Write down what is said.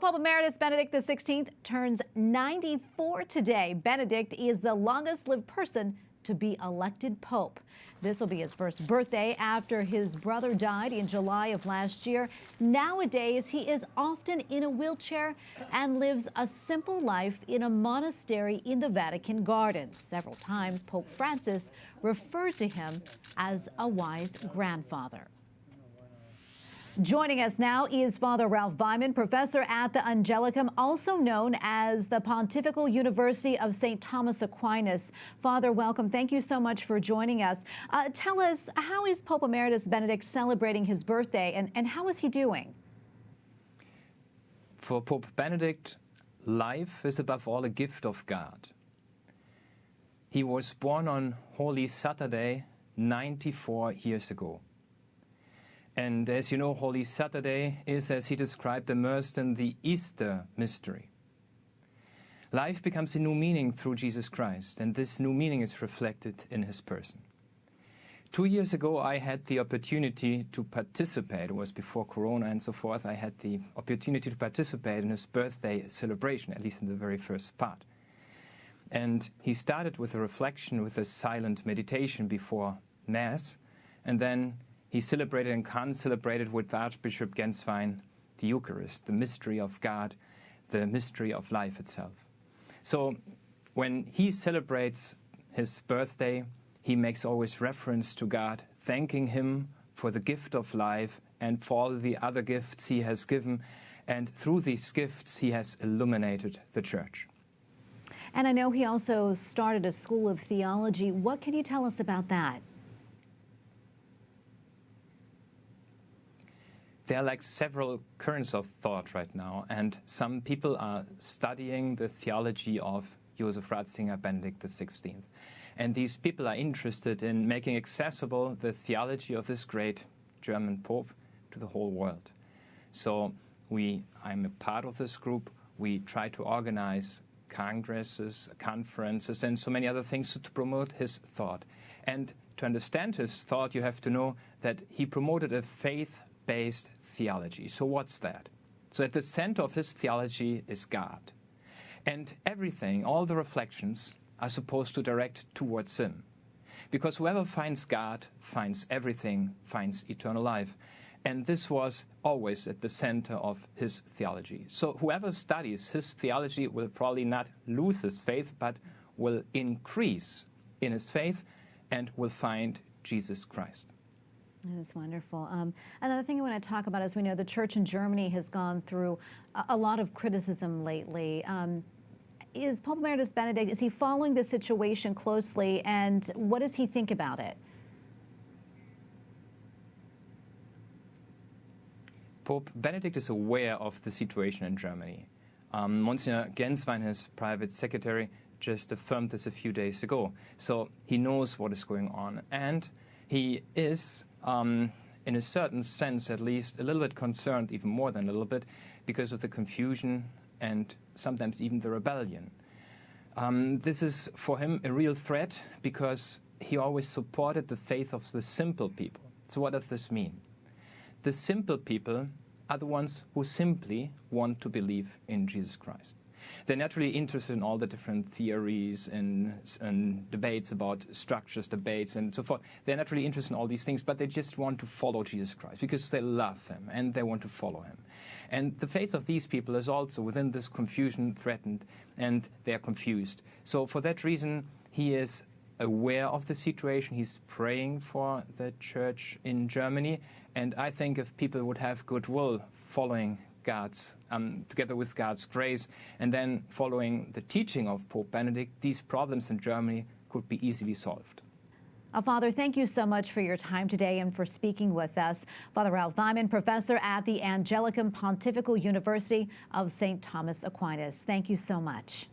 Pope Emeritus Benedict XVI turns 94 today. Benedict is the longest-lived person to be elected pope. This will be his first birthday after his brother died in July of last year. Nowadays, he is often in a wheelchair and lives a simple life in a monastery in the Vatican gardens. Several times, Pope Francis referred to him as a wise grandfather. Joining us now is Father Ralph Weimann, professor at the Angelicum, also known as the Pontifical University of St. Thomas Aquinas. Father, welcome. Thank you so much for joining us. Tell us, how is Pope Emeritus Benedict celebrating his birthday, and how is he doing? For Pope Benedict, life is above all a gift of God. He was born on Holy Saturday 94 years ago. And as you know, Holy Saturday is, as he described, immersed in the Easter mystery. Life becomes a new meaning through Jesus Christ, and this new meaning is reflected in his person. 2 years ago, I had the opportunity to participate. It was before Corona and so forth. I had the opportunity to participate in his birthday celebration, at least in the very first part. And he started with a reflection, with a silent meditation before Mass, and then he celebrated and concelebrated with Archbishop Weimann the Eucharist, the mystery of God, the mystery of life itself. So when he celebrates his birthday, he makes always reference to God, thanking him for the gift of life and for all the other gifts he has given. And through these gifts, he has illuminated the Church. And I know he also started a school of theology. What can you tell us about that? There are like several currents of thought right now, and some people are studying the theology of Joseph Ratzinger, Benedict XVI. And these people are interested in making accessible the theology of this great German Pope to the whole world. So I'm a part of this group. We try to organize congresses, conferences, and so many other things to promote his thought. And to understand his thought, you have to know that he promoted a faith-based theology. So what's that? So at the center of his theology is God. And everything, all the reflections, are supposed to direct towards him. Because whoever finds God finds everything, finds eternal life. And this was always at the center of his theology. So whoever studies his theology will probably not lose his faith, but will increase in his faith and will find Jesus Christ. That is wonderful. Another thing I want to talk about is we know the Church in Germany has gone through a lot of criticism lately. Is Pope Emeritus Benedict, is he following the situation closely, and what does he think about it? Pope Benedict is aware of the situation in Germany. Monsignor Genswein, his private secretary, just affirmed this a few days ago. So he knows what is going on, and he is, in a certain sense at least, a little bit concerned, even more than a little bit, because of the confusion and sometimes even the rebellion. This is for him a real threat because he always supported the faith of the simple people. So what does this mean? The simple people are the ones who simply want to believe in Jesus Christ. They're not really interested in all the different theories and debates about structures, debates, and so forth. They're not really interested in all these things, but they just want to follow Jesus Christ because they love him and they want to follow him. And the faith of these people is also within this confusion threatened, and they are confused. So for that reason, he is aware of the situation. He's praying for the Church in Germany. And I think if people would have goodwill following God's, together with God's grace, and then following the teaching of Pope Benedict, these problems in Germany could be easily solved. Father, thank you so much for your time today and for speaking with us. Father Ralph Weimann, professor at the Angelicum Pontifical University of St. Thomas Aquinas. Thank you so much.